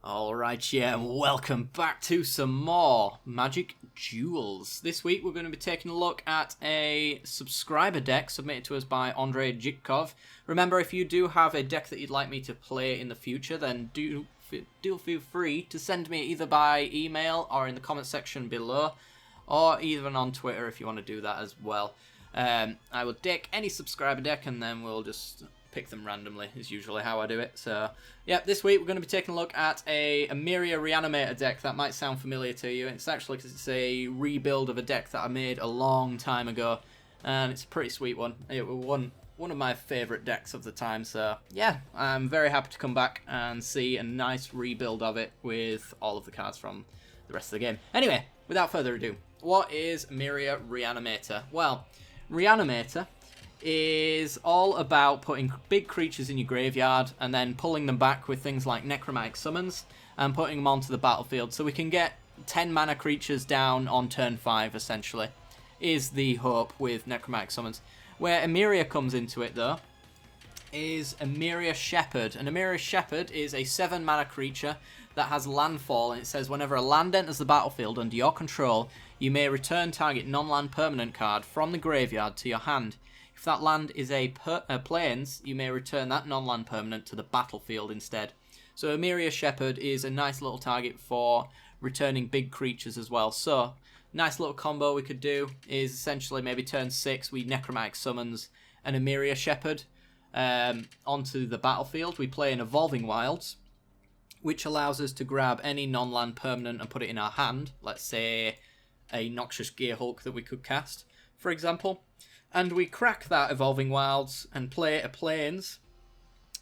Alright, yeah, and welcome back to some more Magic Duels. This week we're going to be taking a look at a subscriber deck submitted to us by Andrei Jitkov. Remember, if you do have a deck that you'd like me to play in the future, then do feel free to send me either by email or in the comment section below, or even on Twitter if you want to do that as well. I will deck any subscriber deck and then we'll just pick them randomly, is usually how I do it. So, yeah, this week we're going to be taking a look at a Emeria Reanimator deck. That might sound familiar to you. It's actually because it's a rebuild of a deck that I made a long time ago, and it's a pretty sweet one. It was one of my favourite decks of the time, so yeah, I'm very happy to come back and see a nice rebuild of it with all of the cards from the rest of the game. Anyway, without further ado, what is Emeria Reanimator? Well, Reanimator is all about putting big creatures in your graveyard and then pulling them back with things like necromantic summons and putting them onto the battlefield, so we can get 10 mana creatures down on turn 5, essentially, is the hope with necromantic summons. Where Emeria comes into it, though, is Emeria Shepherd. And Emeria Shepherd is a 7 mana creature that has landfall, and it says whenever a land enters the battlefield under your control, you may return target non-land permanent card from the graveyard to your hand. If that land is a plains, you may return that non-land permanent to the battlefield instead. So Emeria Shepherd is a nice little target for returning big creatures as well. So, nice little combo we could do is essentially maybe turn 6, we necromantic summons an Emeria Shepherd onto the battlefield. We play an Evolving Wilds, which allows us to grab any non-land permanent and put it in our hand. Let's say a Noxious Gearhulk that we could cast, for example. And we crack that Evolving Wilds and play a Plains.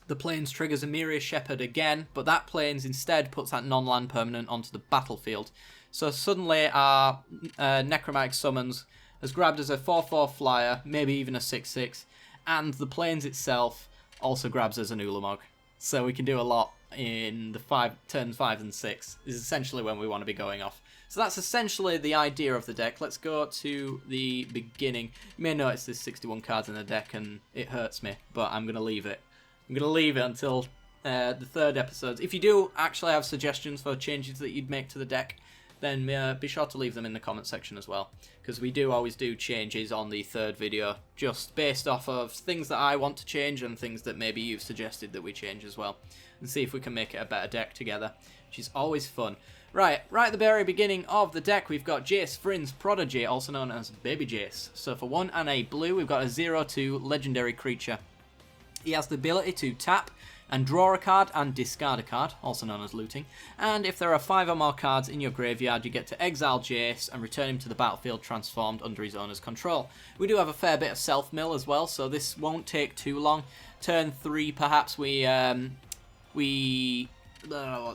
The Plains triggers Emeria Shepherd again, but that Plains instead puts that non-land permanent onto the battlefield. So suddenly our Necromantic Summons has grabbed us a 4/4 flyer, maybe even a 6/6, and the Plains itself also grabs us an Ulamog. So we can do a lot in the turns 5 and 6, is essentially when we want to be going off. So that's essentially the idea of the deck. Let's go to the beginning. You may notice there's 61 cards in the deck and it hurts me, but I'm going to leave it. I'm going to leave it until the third episode. If you do actually have suggestions for changes that you'd make to the deck, then be sure to leave them in the comment section as well, because we do always do changes on the third video, just based off of things that I want to change and things that maybe you've suggested that we change as well, and see if we can make it a better deck together, which is always fun. Right at the very beginning of the deck, we've got Jace, Vryn's Prodigy, also known as Baby Jace. So for 1 and a blue, we've got a 0/2 legendary creature. He has the ability to tap and draw a card and discard a card, also known as looting. And if there are 5 or more cards in your graveyard, you get to exile Jace and return him to the battlefield transformed under his owner's control. We do have a fair bit of self-mill as well, so this won't take too long. Turn 3, perhaps, what's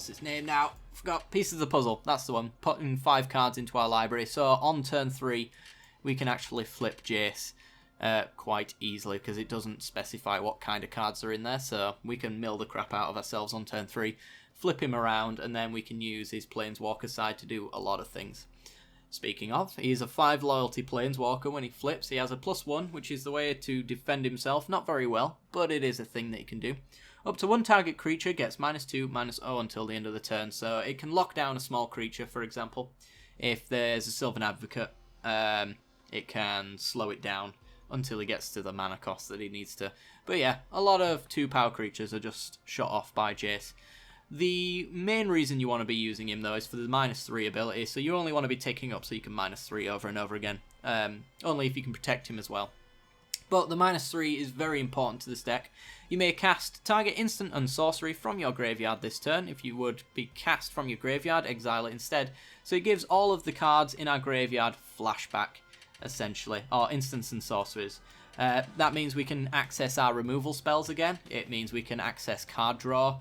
his name now? Forgot. Pieces of the Puzzle, that's the one. Putting 5 cards into our library. So on turn 3, we can actually flip Jace quite easily, because it doesn't specify what kind of cards are in there. So we can mill the crap out of ourselves on turn 3, flip him around, and then we can use his Planeswalker side to do a lot of things. Speaking of, he's a 5 loyalty Planeswalker. When he flips, he has a +1, which is the way to defend himself. Not very well, but it is a thing that he can do. Up to 1 target creature gets -2, -0 until the end of the turn, so it can lock down a small creature, for example. If there's a Sylvan Advocate, it can slow it down until he gets to the mana cost that he needs to. But yeah, a lot of 2-power creatures are just shot off by Jace. The main reason you want to be using him, though, is for the -3 ability, so you only want to be taking up so you can -3 over and over again. Only if you can protect him as well. But the -3 is very important to this deck. You may cast target instant and sorcery from your graveyard this turn. If you would be cast from your graveyard, exile it instead. So it gives all of the cards in our graveyard flashback, essentially, or instants and sorceries. That means we can access our removal spells again. It means we can access card draw.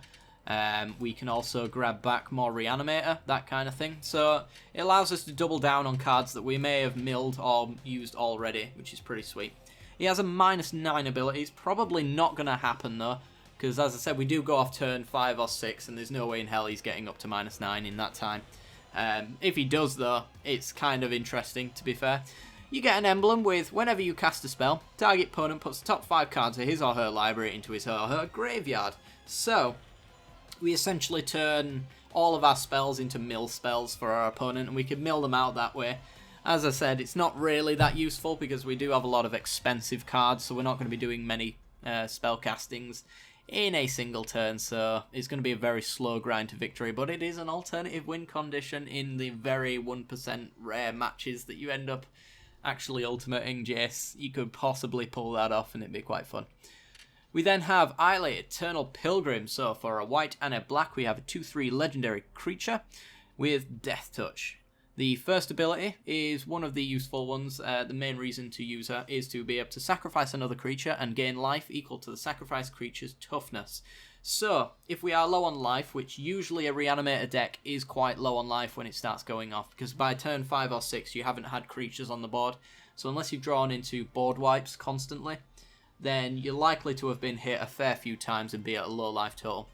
We can also grab back more Reanimator, that kind of thing. So it allows us to double down on cards that we may have milled or used already, which is pretty sweet. He has a -9 ability. It's probably not going to happen, though, because, as I said, we do go off turn 5 or 6, and there's no way in hell he's getting up to -9 in that time. If he does, though, it's kind of interesting, to be fair. You get an emblem with, whenever you cast a spell, target opponent puts the top 5 cards of his or her library into his or her graveyard. So, we essentially turn all of our spells into mill spells for our opponent, and we can mill them out that way. As I said, it's not really that useful because we do have a lot of expensive cards, so we're not going to be doing many spell castings in a single turn, so it's going to be a very slow grind to victory, but it is an alternative win condition in the very 1% rare matches that you end up actually ultimating Jace. You could possibly pull that off and it'd be quite fun. We then have Islay, Eternal Pilgrim. So for a white and a black, we have a 2/3 legendary creature with Death Touch. The first ability is one of the useful ones. The main reason to use her is to be able to sacrifice another creature and gain life equal to the sacrificed creature's toughness. So, if we are low on life, which usually a Reanimator deck is quite low on life when it starts going off, because by turn 5 or 6 you haven't had creatures on the board, so unless you've drawn into board wipes constantly, then you're likely to have been hit a fair few times and be at a low life total.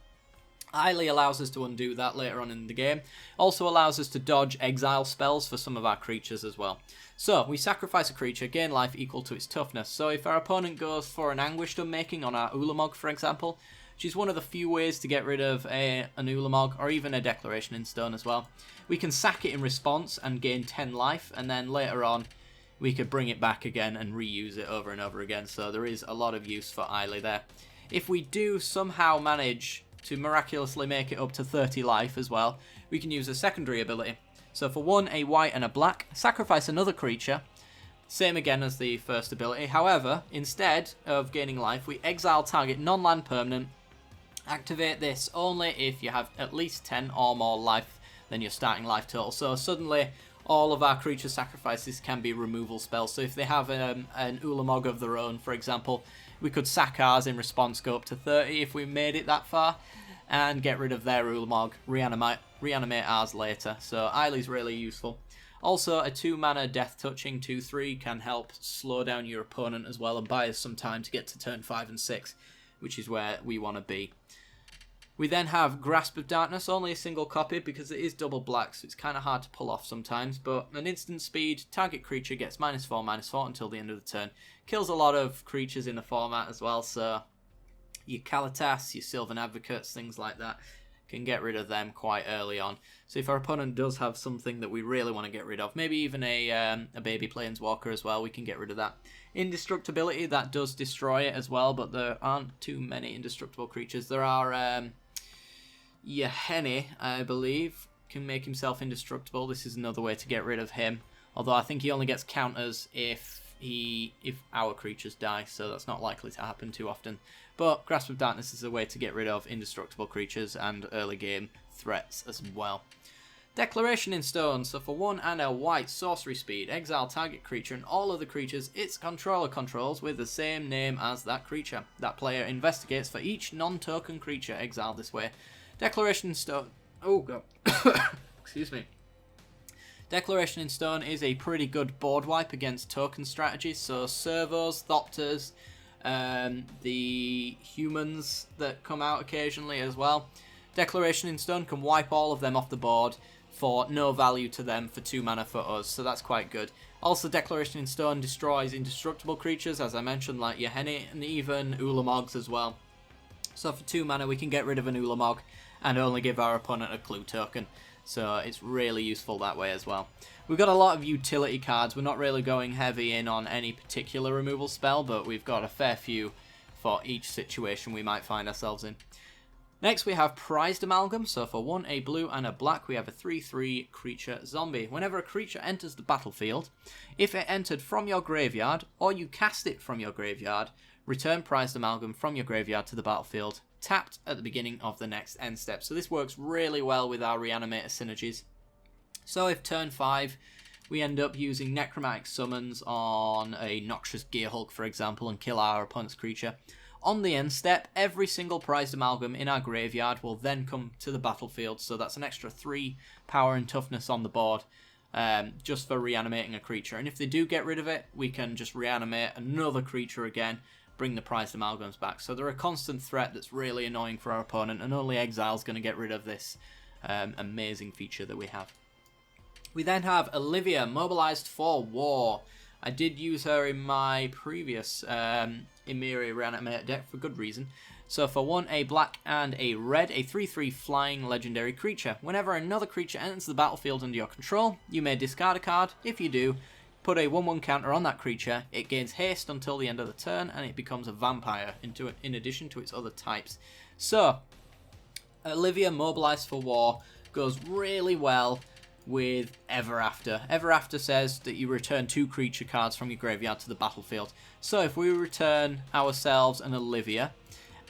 Islay allows us to undo that later on in the game. Also allows us to dodge exile spells for some of our creatures as well. So, we sacrifice a creature, gain life equal to its toughness. So if our opponent goes for an Anguished Unmaking on our Ulamog, for example, which is one of the few ways to get rid of an Ulamog, or even a Declaration in Stone as well, we can sack it in response and gain 10 life, and then later on we could bring it back again and reuse it over and over again. So there is a lot of use for Islay there. If we do somehow manage to miraculously make it up to 30 life as well, we can use a secondary ability. So for one, a white and a black, sacrifice another creature, same again as the first ability. However, instead of gaining life, we exile target non-land permanent, activate this only if you have at least 10 or more life than your starting life total. So suddenly all of our creature sacrifices can be removal spells. So if they have an Ulamog of their own, for example, we could sack ours in response, go up to 30 if we made it that far, and get rid of their Ulamog, reanimate ours later. So Islay's really useful. Also, a 2-mana Death Touching 2/3 can help slow down your opponent as well and buy us some time to get to turn 5 and 6, which is where we want to be. We then have Grasp of Darkness, only a single copy because it is double black, so it's kind of hard to pull off sometimes, but an instant speed, target creature gets -4/-4 until the end of the turn. Kills a lot of creatures in the format as well, so your Kalatas, your Sylvan Advocates, things like that, can get rid of them quite early on. So if our opponent does have something that we really want to get rid of, maybe even a baby Planeswalker as well, we can get rid of that. Indestructibility, that does destroy it as well, but there aren't too many indestructible creatures. There are Yahenni, I believe, can make himself indestructible. This is another way to get rid of him, although I think he only gets counters if our creatures die, so that's not likely to happen too often. But Grasp of Darkness is a way to get rid of indestructible creatures and early game threats as well. Declaration in Stone. So for 1 and a white sorcery speed, exile target creature and all other creatures its controller controls with the same name as that creature. That player investigates for each non-token creature exiled this way. Declaration in Stone. Oh god. Excuse me. Declaration in Stone is a pretty good board wipe against token strategies. So servos, Thopters, the humans that come out occasionally as well. Declaration in Stone can wipe all of them off the board for no value to them for 2 mana for us, so that's quite good. Also, Declaration in Stone destroys indestructible creatures, as I mentioned, like Yahenni, and even Ulamogs as well. So for 2 mana we can get rid of an Ulamog and only give our opponent a clue token. So it's really useful that way as well. We've got a lot of utility cards. We're not really going heavy in on any particular removal spell, but we've got a fair few for each situation we might find ourselves in. Next we have Prized Amalgam. So for 1, a blue and a black, we have a 3/3 creature zombie. Whenever a creature enters the battlefield, if it entered from your graveyard or you cast it from your graveyard, return Prized Amalgam from your graveyard to the battlefield, tapped at the beginning of the next end step. So this works really well with our Reanimator synergies. So if turn 5 we end up using Necromantic Summons on a Noxious Gearhulk, for example, and kill our opponent's creature, on the end step, every single Prized Amalgam in our graveyard will then come to the battlefield, so that's an extra 3 power and toughness on the board, just for reanimating a creature. And if they do get rid of it, we can just reanimate another creature again, bring the Prized Amalgams back. So they're a constant threat that's really annoying for our opponent, and only Exile's going to get rid of this amazing feature that we have. We then have Olivia, mobilized for war. I did use her in my previous Emeria Reanimator deck for good reason. So for 1, a black and a red, a 3/3 flying legendary creature. Whenever another creature enters the battlefield under your control, you may discard a card. If you do, put a 1/1 counter on that creature. It gains haste until the end of the turn, and it becomes a vampire in addition to its other types. So, Olivia, Mobilized for War, goes really well with Ever After. Ever After says that you return 2 creature cards from your graveyard to the battlefield. So if we return ourselves an Olivia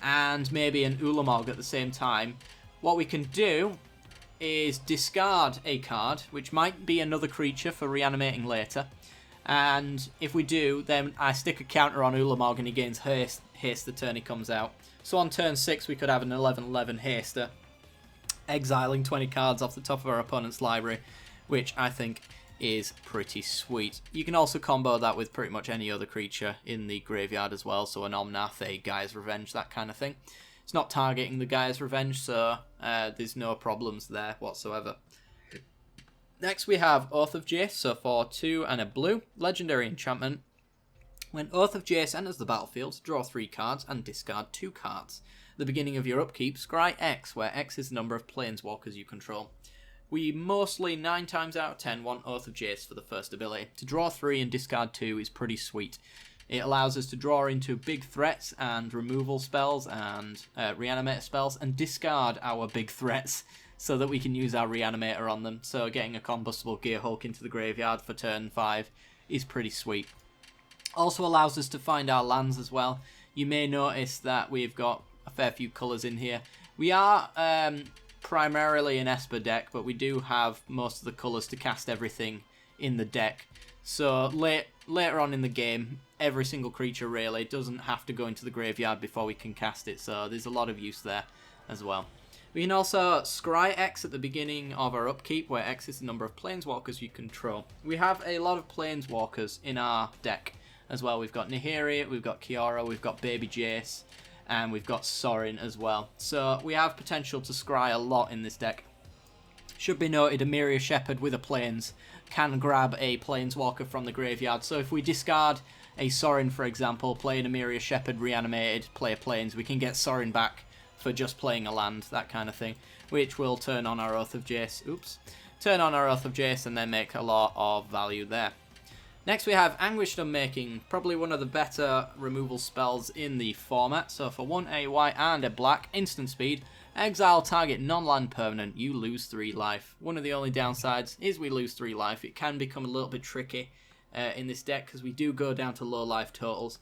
and maybe an Ulamog at the same time, what we can do is discard a card, which might be another creature for reanimating later. And if we do, then I stick a counter on Ulamog and he gains haste the turn he comes out. So on turn 6 we could have an 11/11 haster, exiling 20 cards off the top of our opponent's library, which I think is pretty sweet. You can also combo that with pretty much any other creature in the graveyard as well, so an Omnath, a Gaia's Revenge, that kind of thing. It's not targeting the Gaia's Revenge, so there's no problems there whatsoever. Next we have Oath of Jace, so for 2 and a blue, legendary enchantment. When Oath of Jace enters the battlefield, draw 3 cards and discard 2 cards. At the beginning of your upkeep, scry X, where X is the number of Planeswalkers you control. We mostly, 9 times out of 10, want Oath of Jace for the first ability. To draw 3 and discard 2 is pretty sweet. It allows us to draw into big threats and removal spells and reanimator spells and discard our big threats so that we can use our reanimator on them. So getting a combustible Gear Hulk into the graveyard for turn 5 is pretty sweet. Also allows us to find our lands as well. You may notice that we've got a fair few colours in here. We are primarily an Esper deck, but we do have most of the colours to cast everything in the deck. So later on in the game, every single creature really doesn't have to go into the graveyard before we can cast it, so there's a lot of use there as well. We can also scry X at the beginning of our upkeep, where X is the number of Planeswalkers you control. We have a lot of Planeswalkers in our deck as well. We've got Nihiri, we've got Kiora, we've got Baby Jace, and we've got Sorin as well. So we have potential to scry a lot in this deck. Should be noted, Emeria Shepherd with a Plains can grab a Planeswalker from the graveyard. So if we discard a Sorin, for example, play an Emeria Shepherd reanimated, play a Plains, we can get Sorin back for just playing a land, that kind of thing, which will turn on our Oath of Jace. Turn on our Oath of Jace and then make a lot of value there. Next we have Anguished Unmaking, probably one of the better removal spells in the format. So for 1, a white and a black, instant speed, exile target non-land permanent, you lose 3 life. One of the only downsides is we lose 3 life. It can become a little bit tricky in this deck because we do go down to low life totals.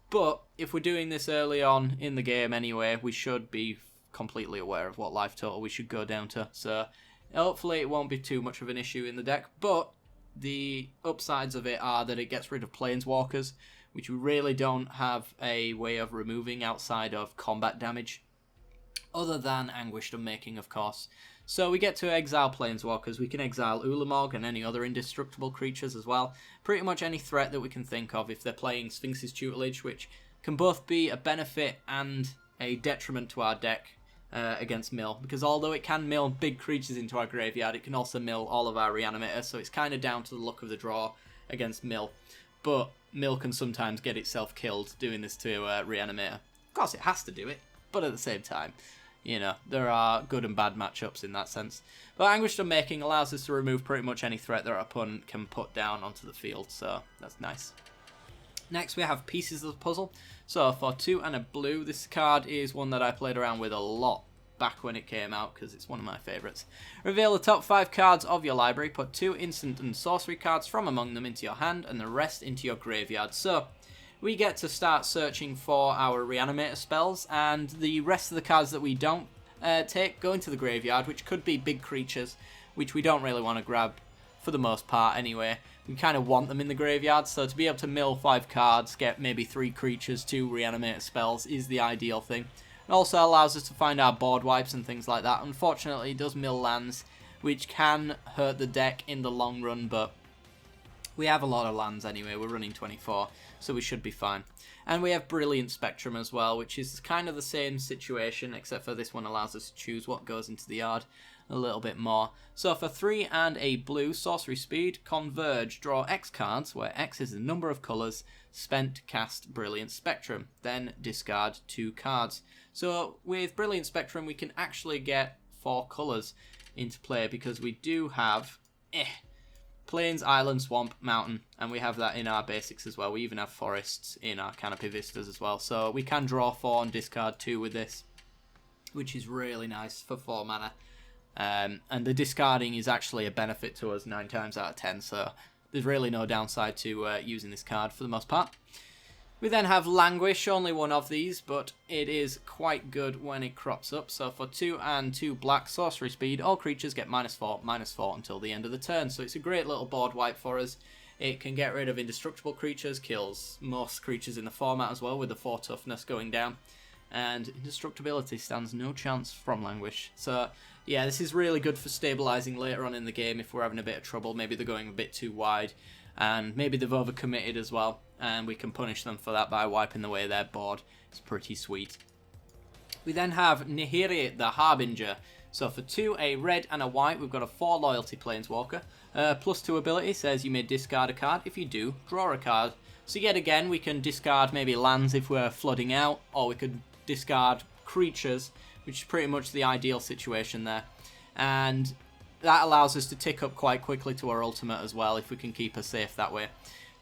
But if we're doing this early on in the game anyway, we should be completely aware of what life total we should go down to. So hopefully it won't be too much of an issue in the deck. But the upsides of it are that it gets rid of Planeswalkers, which we really don't have a way of removing outside of combat damage, other than Anguished Unmaking, of course. So we get to exile Planeswalkers. We can exile Ulamog and any other indestructible creatures as well. Pretty much any threat that we can think of if they're playing Sphinx's Tutelage, which can both be a benefit and a detriment to our deck against mill. Because although it can mill big creatures into our graveyard, it can also mill all of our reanimators. So it's kind of down to the luck of the draw against mill. But mill can sometimes get itself killed doing this to reanimator. Of course it has to do it, but at the same time, you know, there are good and bad matchups in that sense. But Anguished Unmaking allows us to remove pretty much any threat that our opponent can put down onto the field, so that's nice. Next we have Pieces of the Puzzle. So for 2 and a blue, this card is one that I played around with a lot back when it came out because it's one of my favourites. Reveal the top 5 cards of your library, put 2 instant and sorcery cards from among them into your hand and the rest into your graveyard. So we get to start searching for our reanimator spells, and the rest of the cards that we don't take go into the graveyard, which could be big creatures, which we don't really want to grab for the most part anyway. We kind of want them in the graveyard, so to be able to mill 5 cards, get maybe 3 creatures, 2 reanimator spells is the ideal thing. It also allows us to find our board wipes and things like that. Unfortunately, it does mill lands, which can hurt the deck in the long run, but we have a lot of lands anyway. We're running 24, so we should be fine. And we have Brilliant Spectrum as well, which is kind of the same situation, except for this one allows us to choose what goes into the yard. a little bit more. So for 3 and a blue, sorcery speed, converge, draw X cards, where X is the number of colours spent to cast Brilliant Spectrum. Then discard 2 cards. So with Brilliant Spectrum, we can actually get 4 colours into play because we do have Plains, Island, Swamp, Mountain, and we have that in our basics as well. We even have forests in our Canopy Vistas as well. So we can draw 4 and discard 2 with this, which is really nice for 4 mana. And the discarding is actually a benefit to us 9 times out of 10, so there's really no downside to using this card for the most part. We then have Languish, only one of these, but it is quite good when it crops up. So for 2 and 2 black, sorcery speed, all creatures get -4/-4 until the end of the turn. So it's a great little board wipe for us. It can get rid of indestructible creatures, kills most creatures in the format as well, with the 4 toughness going down. And indestructibility stands no chance from Languish. So yeah, this is really good for stabilising later on in the game if we're having a bit of trouble. Maybe they're going a bit too wide, and maybe they've overcommitted as well, and we can punish them for that by wiping away their board. It's pretty sweet. We then have Nihiri the Harbinger. So for 2, a red and a white, we've got a 4 loyalty Planeswalker. +2 ability says you may discard a card. If you do, draw a card. So yet again, we can discard maybe lands if we're flooding out, or we could discard creatures, which is pretty much the ideal situation there. And that allows us to tick up quite quickly to our ultimate as well, if we can keep her safe that way.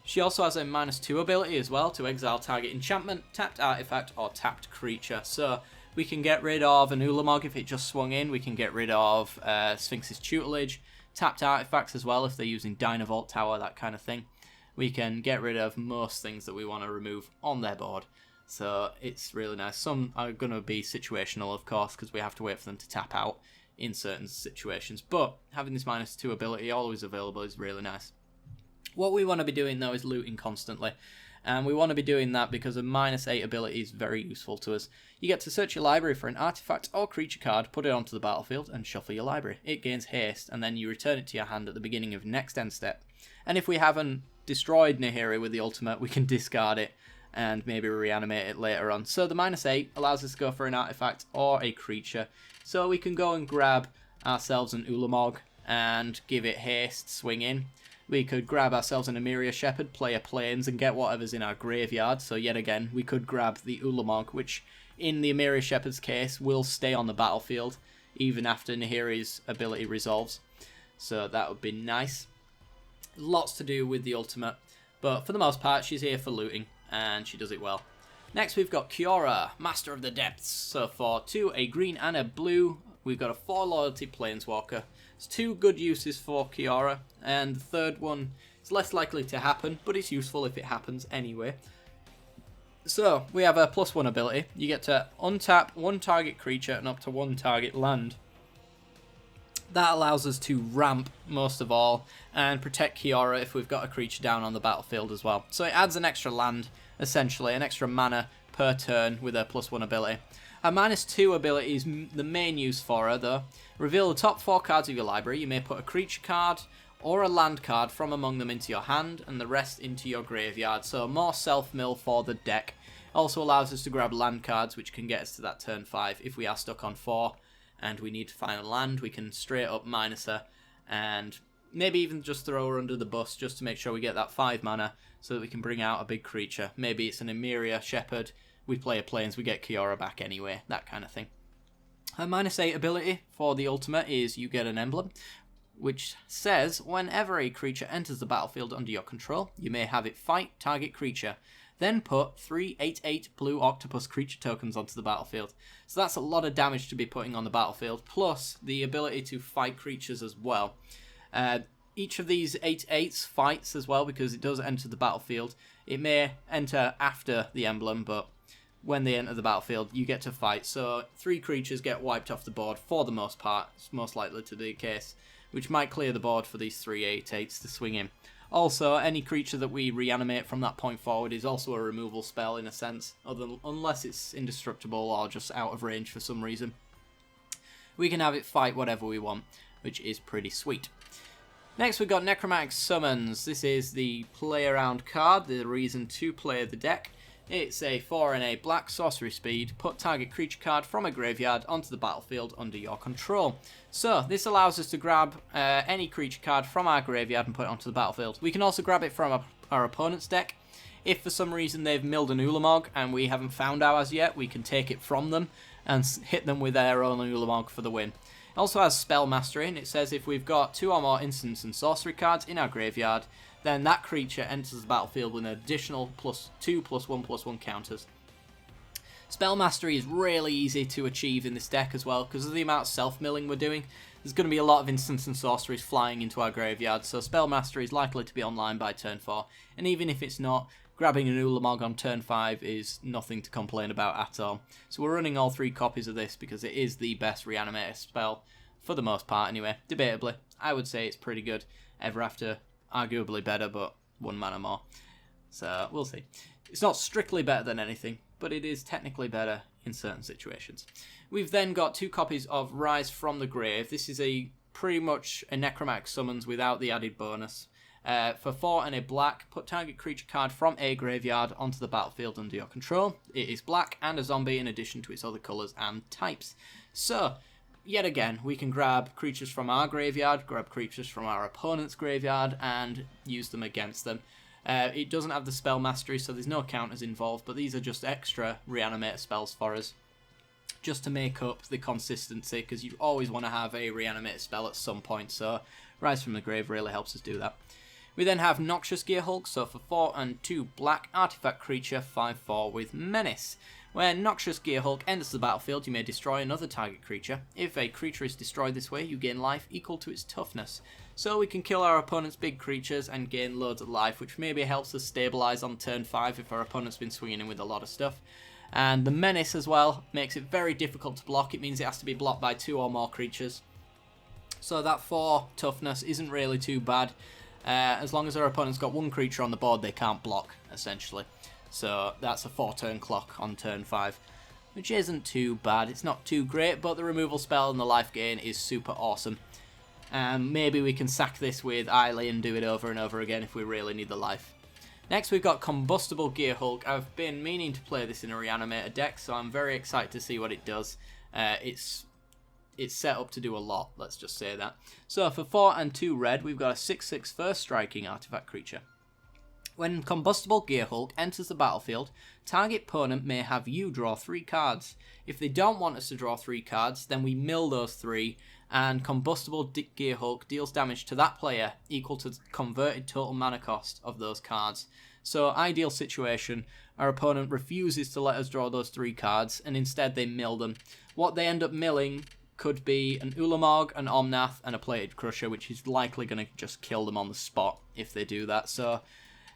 She also has a -2 ability as well to exile target enchantment, tapped artifact, or tapped creature. So we can get rid of an Ulamog if it just swung in. We can get rid of Sphinx's Tutelage, tapped artifacts as well if they're using Dynavolt Tower, that kind of thing. We can get rid of most things that we want to remove on their board. So it's really nice. Some are going to be situational, of course, because we have to wait for them to tap out in certain situations. But having this -2 ability always available is really nice. What we want to be doing, though, is looting constantly. And we want to be doing that because a -8 ability is very useful to us. You get to search your library for an artifact or creature card, put it onto the battlefield, and shuffle your library. It gains haste, and then you return it to your hand at the beginning of next end step. And if we haven't destroyed Nihiri with the ultimate, we can discard it and maybe reanimate it later on. So the -8 allows us to go for an artifact or a creature. So we can go and grab ourselves an Ulamog and give it haste, swing in. We could grab ourselves an Emeria Shepherd, play a Plains, and get whatever's in our graveyard. So yet again, we could grab the Ulamog, which in the Emeria Shepherd's case will stay on the battlefield even after Nihiri's ability resolves. So that would be nice. Lots to do with the ultimate, but for the most part, she's here for looting, and she does it well. Next, we've got Kiora, Master of the Depths. So for 2, a green and a blue, we've got a 4 loyalty Planeswalker. It's 2 good uses for Kiora, and the third one is less likely to happen, but it's useful if it happens anyway. So we have a +1 ability. You get to untap 1 target creature and up to 1 target land. That allows us to ramp most of all and protect Kiora if we've got a creature down on the battlefield as well. So it adds an extra land, essentially, an extra mana per turn with her +1 ability. Her -2 ability is the main use for her, though. Reveal the top 4 cards of your library. You may put a creature card or a land card from among them into your hand and the rest into your graveyard. So more self-mill for the deck. Also allows us to grab land cards, which can get us to that turn 5 if we are stuck on 4 and we need to find a land. We can straight up minus her and maybe even just throw her under the bus just to make sure we get that 5 mana so that we can bring out a big creature. Maybe it's an Emeria Shepherd. We play a Plains, we get Kiora back anyway, that kind of thing. Her -8 ability for the ultimate is you get an emblem, which says whenever a creature enters the battlefield under your control, you may have it fight target creature. Then put 3 8/8 blue octopus creature tokens onto the battlefield. So that's a lot of damage to be putting on the battlefield, plus the ability to fight creatures as well. Each of these 8/8s fights as well because it does enter the battlefield. It may enter after the emblem, but when they enter the battlefield, you get to fight. So 3 creatures get wiped off the board for the most part. It's most likely to be the case, which might clear the board for these 3 8/8s to swing in. Also, any creature that we reanimate from that point forward is also a removal spell in a sense, unless it's indestructible or just out of range for some reason. We can have it fight whatever we want, which is pretty sweet. Next, we've got Necromantic Summons. This is the play around card, the reason to play the deck. It's a 4 and a black sorcery speed. Put target creature card from a graveyard onto the battlefield under your control. So this allows us to grab any creature card from our graveyard and put it onto the battlefield. We can also grab it from our opponent's deck. If for some reason they've milled an Ulamog and we haven't found ours yet, we can take it from them and hit them with their own Ulamog for the win. It also has Spell Mastery, and it says if we've got 2 or more instants and sorcery cards in our graveyard, then that creature enters the battlefield with an additional +2/+1/+1 counters. Spell Mastery is really easy to achieve in this deck as well, because of the amount of self-milling we're doing. There's going to be a lot of instants and sorceries flying into our graveyard, so Spell Mastery is likely to be online by turn 4, and even if it's not, grabbing an Ulamog on turn 5 is nothing to complain about at all. So we're running all 3 copies of this because it is the best Reanimator spell, for the most part anyway. Debatably, I would say it's pretty good. Ever After, arguably better, but 1 mana more. So we'll see. It's not strictly better than anything, but it is technically better in certain situations. We've then got 2 copies of Rise from the Grave. This is pretty much a Necromantic Summons without the added bonus. For 4 and a black, put target creature card from a graveyard onto the battlefield under your control. It is black and a zombie in addition to its other colours and types. So, yet again, we can grab creatures from our graveyard, grab creatures from our opponent's graveyard, and use them against them. It doesn't have the Spell Mastery, so there's no counters involved, but these are just extra Reanimator spells for us, just to make up the consistency, because you always want to have a Reanimator spell at some point, so Rise from the Grave really helps us do that. We then have Noxious Gearhulk, so for 4 and 2 black, artifact creature, 5/4 with Menace. When Noxious Gearhulk enters the battlefield, you may destroy another target creature. If a creature is destroyed this way, you gain life equal to its toughness. So we can kill our opponent's big creatures and gain loads of life, which maybe helps us stabilise on turn 5 if our opponent's been swinging in with a lot of stuff. And the Menace as well makes it very difficult to block. It means it has to be blocked by 2 or more creatures. So that 4 toughness isn't really too bad. As long as our opponent's got 1 creature on the board, they can't block, essentially. So that's a 4-turn clock on turn 5, which isn't too bad. It's not too great, but the removal spell and the life gain is super awesome. Maybe we can sack this with Eiley and do it over and over again if we really need the life. Next we've got Combustible Gearhulk. I've been meaning to play this in a Reanimator deck, so I'm very excited to see what it does. It's set up to do a lot, let's just say that. So for 4 and 2 red, we've got a 6/6 first striking artifact creature. When Combustible Gearhulk enters the battlefield, target opponent may have you draw 3 cards. If they don't want us to draw 3 cards, then we mill those 3, and Combustible Gearhulk deals damage to that player equal to the converted total mana cost of those cards. So ideal situation, our opponent refuses to let us draw those 3 cards, and instead they mill them. What they end up milling could be an Ulamog, an Omnath, and a Plated Crusher, which is likely going to just kill them on the spot if they do that. So,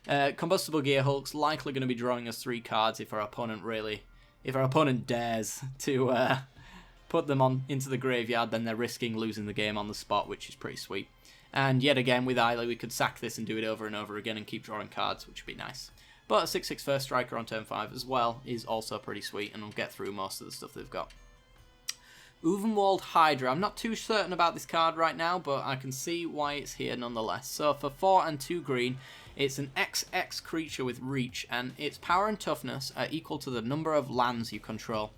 Combustible Gearhulk's likely going to be drawing us 3 cards if our opponent dares to put them into the graveyard, then they're risking losing the game on the spot, which is pretty sweet. And yet again, with Eiley, we could sack this and do it over and over again and keep drawing cards, which would be nice. But a 6/6 first striker on turn 5 as well is also pretty sweet, and we'll get through most of the stuff they've got. Uvenwald Hydra. I'm not too certain about this card right now, but I can see why it's here nonetheless. So for 4 and 2 green, it's an XX creature with reach, and its power and toughness are equal to the number of lands you control.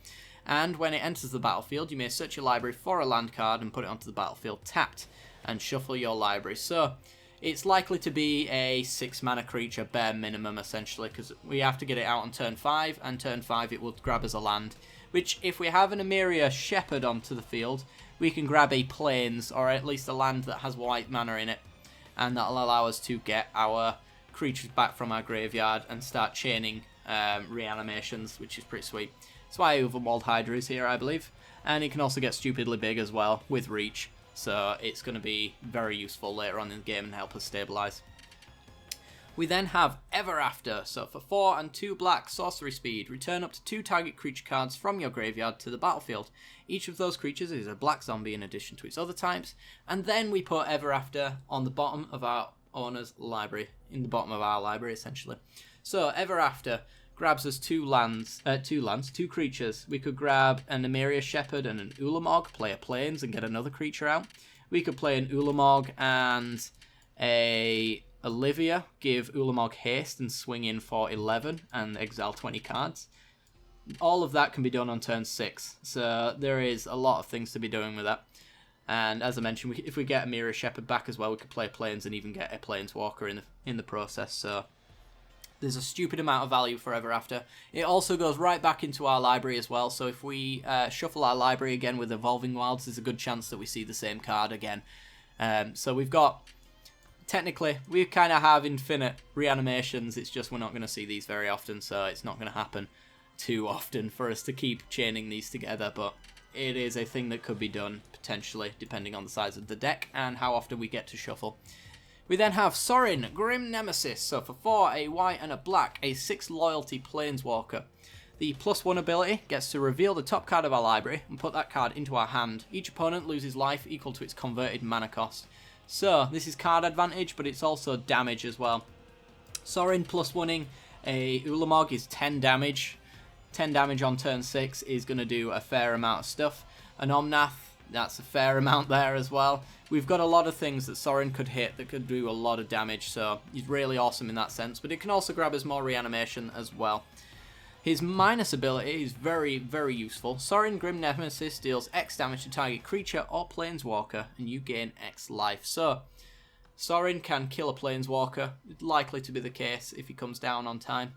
And when it enters the battlefield, you may search your library for a land card and put it onto the battlefield tapped, and shuffle your library. So it's likely to be a 6 mana creature, bare minimum essentially, because we have to get it out on turn 5, and turn 5 it will grab as a land. Which, if we have an Emeria Shepherd onto the field, we can grab a Plains, or at least a land that has white mana in it, and that'll allow us to get our creatures back from our graveyard and start chaining reanimations, which is pretty sweet. That's why Uvenwald Hydra is here, I believe. And it can also get stupidly big as well, with reach, so it's going to be very useful later on in the game and help us stabilise. We then have Ever After, so for 4 and 2 black, sorcery speed, return up to 2 target creature cards from your graveyard to the battlefield. Each of those creatures is a black zombie in addition to its other types, and then we put Ever After on the bottom of our owner's library, in the bottom of our library essentially. So Ever After grabs us 2 creatures. We could grab an Emeria Shepherd and an Ulamog, play a Plains and get another creature out. We could play an Ulamog and a Olivia, give Ulamog haste and swing in for 11 and exile 20 cards. All of that can be done on turn 6, so there is a lot of things to be doing with that. And as I mentioned, if we get Emeria Shepherd back as well, we could play Plains and even get a Planeswalker in the process. So there's a stupid amount of value forever after. It also goes right back into our library as well, so if we shuffle our library again with Evolving Wilds, there's a good chance that we see the same card again. So we've got... Technically, we kind of have infinite reanimations, it's just we're not going to see these very often, so it's not going to happen too often for us to keep chaining these together, but it is a thing that could be done, potentially, depending on the size of the deck and how often we get to shuffle. We then have Sorin, Grim Nemesis, so for 4, a white and a black, a 6 loyalty Planeswalker. The +1 ability gets to reveal the top card of our library and put that card into our hand. Each opponent loses life equal to its converted mana cost. So, this is card advantage, but it's also damage as well. Sorin +1ing a Ulamog is 10 damage. 10 damage on turn 6 is going to do a fair amount of stuff. An Omnath, that's a fair amount there as well. We've got a lot of things that Sorin could hit that could do a lot of damage, so he's really awesome in that sense. But it can also grab us more reanimation as well. His minus ability is very, very useful. Sorin Grim Nemesis deals X damage to target creature or Planeswalker, and you gain X life. So, Sorin can kill a Planeswalker. It's likely to be the case if he comes down on time.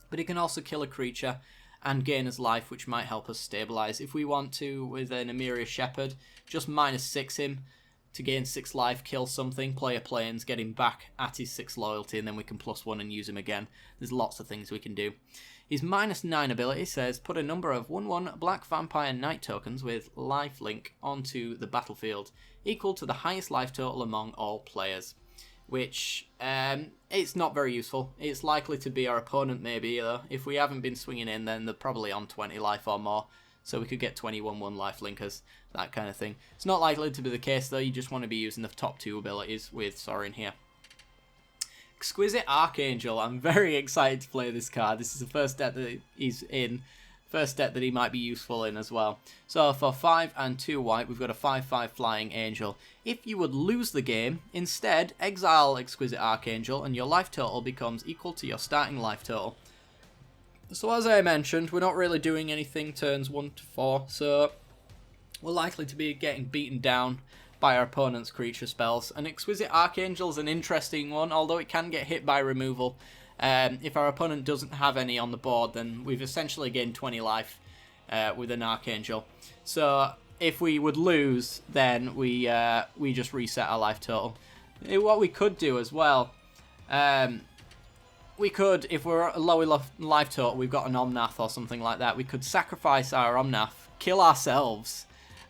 But he can also kill a creature and gain his life, which might help us stabilize. If we want to, with an Emeria Shepherd, just -6 him to gain 6 life, kill something, play a Plains, get him back at his 6 loyalty, and then we can +1 and use him again. There's lots of things we can do. His -9 ability says, put a number of 1/1 Black Vampire Knight tokens with lifelink onto the battlefield, equal to the highest life total among all players. Which, it's not very useful. It's likely to be our opponent maybe, though. If we haven't been swinging in, then they're probably on 20 life or more. So we could get 21/1 lifelinkers, that kind of thing. It's not likely to be the case, though. You just want to be using the top 2 abilities with Sorin here. Exquisite Archangel. I'm very excited to play this card. This is the first deck that he's in. First deck that he might be useful in as well. So for 5 and 2 white, we've got a 5/5 Flying Angel. If you would lose the game, instead exile Exquisite Archangel and your life total becomes equal to your starting life total. So as I mentioned, we're not really doing anything turns 1 to 4, so we're likely to be getting beaten down by our opponent's creature spells. An Exquisite Archangel is an interesting one, although it can get hit by removal. If our opponent doesn't have any on the board, then we've essentially gained 20 life with an Archangel. So if we would lose, then we just reset our life total. What we could do as well, we could, if we're at a low life total, we've got an Omnath or something like that, we could sacrifice our Omnath, kill ourselves,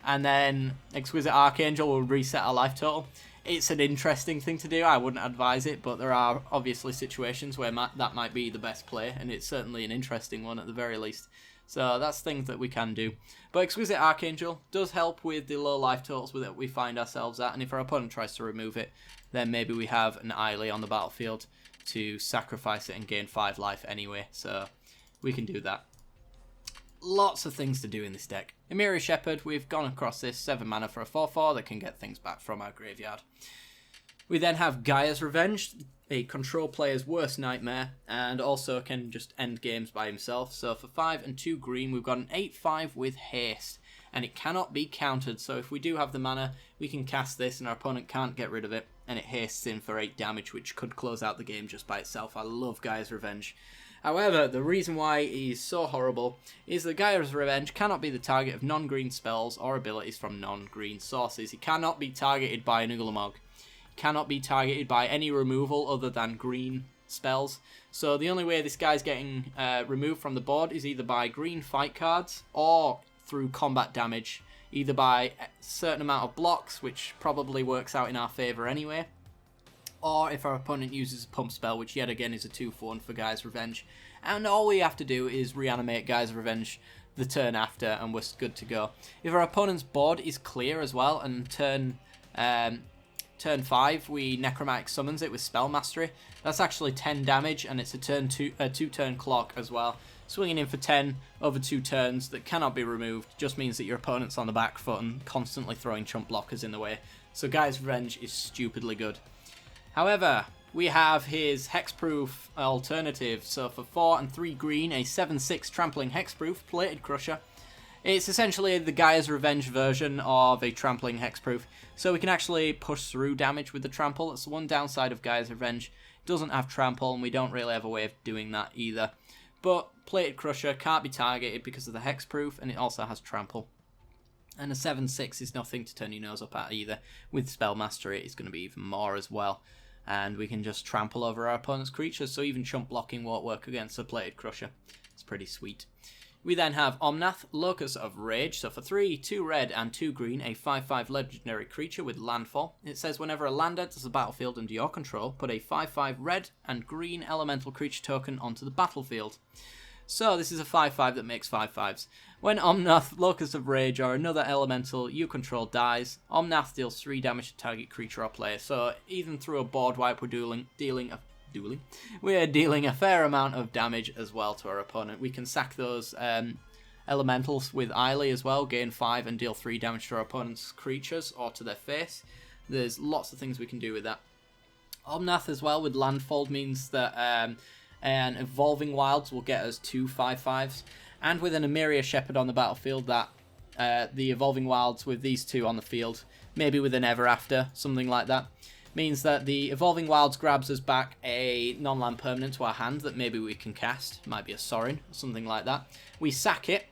and then Exquisite Archangel will reset our life total. It's an interesting thing to do. I wouldn't advise it, but there are obviously situations where that might be the best play, and it's certainly an interesting one at the very least. So that's things that we can do. But Exquisite Archangel does help with the low life totals that we find ourselves at, and if our opponent tries to remove it, then maybe we have an Eily on the battlefield to sacrifice it and gain 5 life anyway, so we can do that. Lots of things to do in this deck. Emeria Shepherd, we've gone across this, 7 mana for a 4/4 that can get things back from our graveyard. We then have Gaia's Revenge, a control player's worst nightmare, and also can just end games by himself. So for 5 and 2 green, we've got an 8/5 with haste, and it cannot be countered. So if we do have the mana, we can cast this and our opponent can't get rid of it, and it hastes in for 8 damage, which could close out the game just by itself. I love Gaia's Revenge. However, the reason why he's so horrible is that Gaia's Revenge cannot be the target of non-green spells or abilities from non-green sources. He cannot be targeted by an Ulamog. He cannot be targeted by any removal other than green spells. So the only way this guy's getting removed from the board is either by green fight cards or through combat damage, either by a certain amount of blocks, which probably works out in our favour anyway, or if our opponent uses a pump spell, which yet again is a 2/1 for Gaia's Revenge. And all we have to do is reanimate Gaia's Revenge the turn after, and we're good to go. If our opponent's board is clear as well, and turn 5 we Necromantic summons it with Spell Mastery, that's actually 10 damage, and it's a 2-turn clock as well. Swinging in for 10 over 2 turns that cannot be removed just means that your opponent's on the back foot and constantly throwing chump blockers in the way. So Gaia's Revenge is stupidly good. However, we have his hexproof alternative. So for 4 and 3 green, a 7/6 trampling hexproof Plated Crusher. It's essentially the Gaia's Revenge version of a trampling hexproof. So we can actually push through damage with the trample. That's the one downside of Gaia's Revenge. It doesn't have trample, and we don't really have a way of doing that either. But Plated Crusher can't be targeted because of the hexproof, and it also has trample. And a 7/6 is nothing to turn your nose up at either. With Spell Mastery, it's going to be even more as well. And we can just trample over our opponent's creatures, so even chump blocking won't work against a Plated Crusher. It's pretty sweet. We then have Omnath, Locus of Rage. So for 3, 2 red and 2 green, a 5/5 legendary creature with landfall. It says whenever a land enters the battlefield under your control, put a 5/5 red and green elemental creature token onto the battlefield. So this is a 5/5 that makes 5/5s. When Omnath, Locus of Rage, or another elemental you control dies, Omnath deals 3 damage to target creature or player. So even through a board wipe, we're dealing a fair amount of damage as well to our opponent. We can sack those elementals with Eiley as well, gain 5 and deal 3 damage to our opponent's creatures or to their face. There's lots of things we can do with that. Omnath as well with Landfall means that and Evolving Wilds will get us 2 5/5s. And with an Emeria Shepherd on the battlefield, that the Evolving Wilds with these 2 on the field, maybe with an Ever After, something like that, means that the Evolving Wilds grabs us back a non-land permanent to our hand that maybe we can cast. Might be a Sorin, or something like that. We sack it,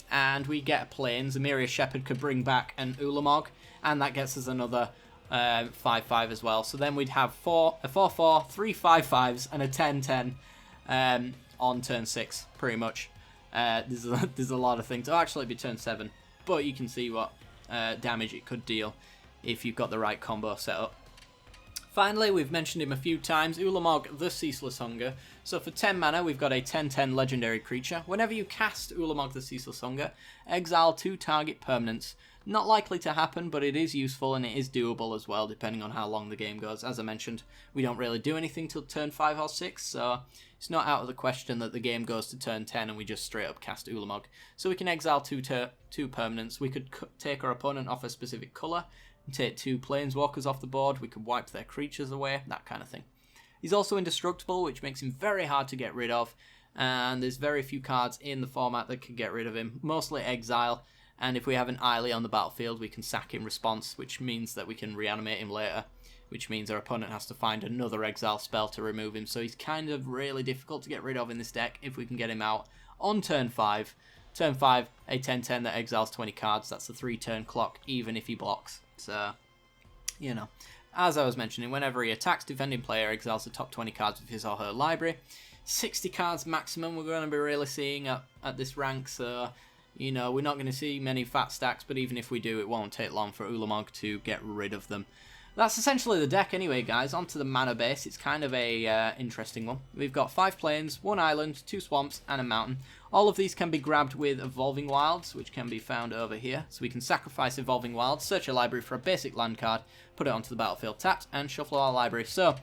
and we get a Plains. Emeria Shepherd could bring back an Ulamog, and that gets us another 5/5 as well. So then we'd have a 4/4, 3 5/5s, and a 10/10 on turn 6, pretty much. There's a lot of things. Oh, actually, it'd be turn 7, but you can see what damage it could deal if you've got the right combo set up. Finally, we've mentioned him a few times, Ulamog the Ceaseless Hunger. So for 10 mana, we've got a 10/10 legendary creature. Whenever you cast Ulamog the Ceaseless Hunger, exile 2 target permanents. Not likely to happen, but it is useful and it is doable as well, depending on how long the game goes. As I mentioned, we don't really do anything till turn 5 or 6, so it's not out of the question that the game goes to turn 10 and we just straight up cast Ulamog. So we can exile 2 permanents. We could take our opponent off a specific colour and take 2 Planeswalkers off the board. We could wipe their creatures away, that kind of thing. He's also indestructible, which makes him very hard to get rid of, and there's very few cards in the format that can get rid of him, mostly exile. And if we have an Eiley on the battlefield, we can sack in response, which means that we can reanimate him later, which means our opponent has to find another exile spell to remove him. So he's kind of really difficult to get rid of in this deck if we can get him out on turn 5. Turn 5, a 10/10 that exiles 20 cards. That's a 3-turn clock, even if he blocks. So, you know, as I was mentioning, whenever he attacks, defending player exiles the top 20 cards of his or her library. 60 cards maximum we're going to be really seeing at this rank, so... You know, we're not going to see many fat stacks, but even if we do, it won't take long for Ulamog to get rid of them. That's essentially the deck anyway, guys. Onto the mana base. It's kind of a interesting one. We've got 5 plains, 1 island, 2 swamps, and a mountain. All of these can be grabbed with Evolving Wilds, which can be found over here. So we can sacrifice Evolving Wilds, search a library for a basic land card, put it onto the battlefield tapped, and shuffle our library. So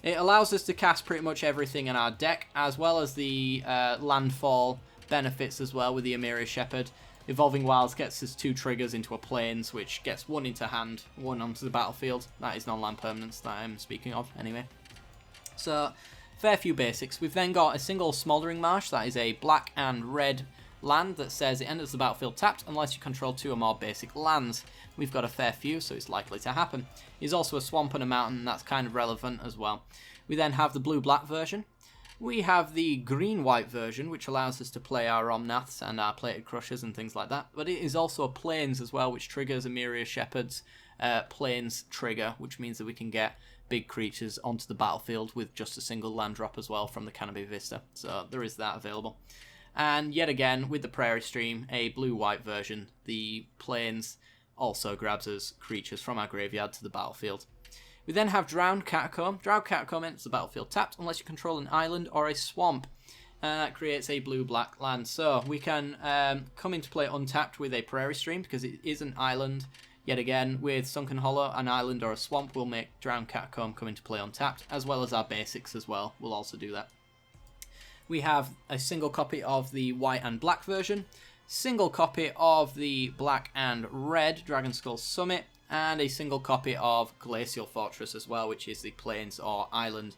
it allows us to cast pretty much everything in our deck, as well as the landfall benefits as well with the Emeria Shepherd. Evolving Wilds gets us 2 triggers into a plains, which gets 1 into hand, 1 onto the battlefield. That is non-land permanents that I'm speaking of, anyway. So, fair few basics. We've then got a single Smouldering Marsh. That is a black and red land that says it enters the battlefield tapped unless you control 2 or more basic lands. We've got a fair few, so it's likely to happen. There's also a swamp and a mountain, that's kind of relevant as well. We then have the blue-black version. We have the green-white version, which allows us to play our Omnaths and our Plated Crushers and things like that. But it is also a Plains as well, which triggers Emeria Shepherd's Plains trigger, which means that we can get big creatures onto the battlefield with just a single land drop as well from the Canopy Vista. So there is that available. And yet again, with the Prairie Stream, a blue-white version, the Plains also grabs us creatures from our graveyard to the battlefield. We then have Drowned Catacomb. Drowned Catacomb enters the battlefield tapped unless you control an island or a swamp. That creates a blue-black land. So we can come into play untapped with a Prairie Stream because it is an island. Yet again, with Sunken Hollow, an island or a swamp will make Drowned Catacomb come into play untapped, as well as our basics as well will also do that. We have a single copy of the white and black version, single copy of the black and red Dragon Skull Summit, and a single copy of Glacial Fortress as well, which is the plains or island.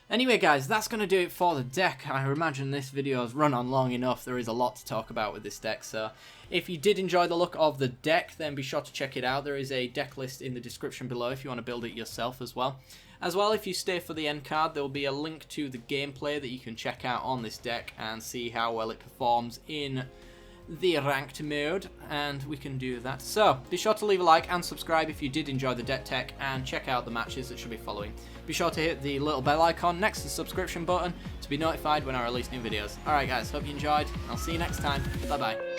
Anyway guys, that's going to do it for the deck. I imagine this video has run on long enough. There is a lot to talk about with this deck, so if you did enjoy the look of the deck, then be sure to check it out. There is a deck list in the description below if you want to build it yourself as well. As well, if you stay for the end card, there will be a link to the gameplay that you can check out on this deck and see how well it performs in the ranked mode, and we can do that. So be sure to leave a like and subscribe if you did enjoy the deck tech, and check out the matches that should be following. Be sure to hit the little bell icon next to the subscription button to be notified when I release new videos. Alright guys, hope you enjoyed. I'll see you next time. Bye bye.